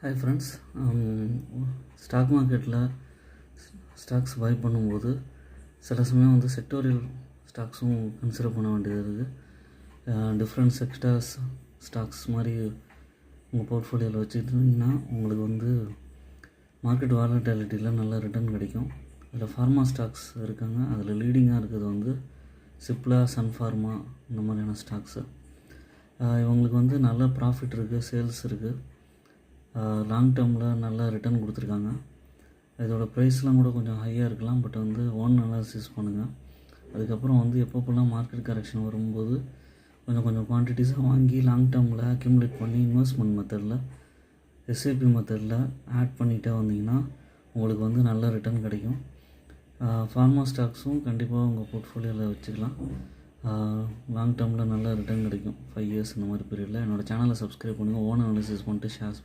Hi friends. Stock மார்க்கெட்டில் stocks by பண்ணும்போது சில சமயம் வந்து செக்டோரியல் ஸ்டாக்ஸும் கன்சிடர் பண்ண வேண்டியது இருக்குது. டிஃப்ரெண்ட் செக்டர்ஸ் ஸ்டாக்ஸ் மாதிரி உங்கள் போர்ட்ஃபோலியோவில் வச்சுக்கிட்டிங்கன்னா உங்களுக்கு வந்து மார்க்கெட் வாலட்டிலிட்டியில் நல்ல ரிட்டர்ன் கிடைக்கும். அதில் ஃபார்மா ஸ்டாக்ஸ் இருக்காங்க. அதில் லீடிங்காக இருக்கிறது வந்து சிப்லா, சன்ஃபார்மா இந்த மாதிரியான ஸ்டாக்ஸு. இவங்களுக்கு வந்து நல்ல ப்ராஃபிட் இருக்குது, சேல்ஸ் இருக்குது, லாங் டேர்மில் நல்ல ரிட்டர்ன் கொடுத்துருக்காங்க. இதோட ப்ரைஸ்லாம் கூட கொஞ்சம் ஹையாக இருக்கலாம். பட் வந்து ஓன் அனாலிசிஸ் பண்ணுங்கள். அதுக்கப்புறம் வந்து எப்பப்போலாம் மார்க்கெட் கரெக்ஷன் வரும்போது கொஞ்சம் குவான்டிட்டிஸாக வாங்கி லாங் டேர்மில் அக்யூமுலேட் பண்ணி இன்வெஸ்ட்மெண்ட் மெத்தடில் எஸ்ஐபி மெத்தடில் ஆட் பண்ணிகிட்டே வந்தீங்கன்னா உங்களுக்கு வந்து நல்ல ரிட்டர்ன் கிடைக்கும். ஃபார்மா ஸ்டாக்ஸும் கண்டிப்பாக உங்கள் போர்ட்ஃபோலியோவில் வச்சுக்கலாம். லாங் டேர்மில் நல்ல ரிட்டர்ன் கிடைக்கும். 5 இயர்ஸ் இந்த மாதிரி பீரியடில். என்னோடய சேனலை சப்ஸ்கிரைப் பண்ணுங்கள். ஓன் அனாலிசிஸ் பண்ணிட்டு ஷேர்ஸ்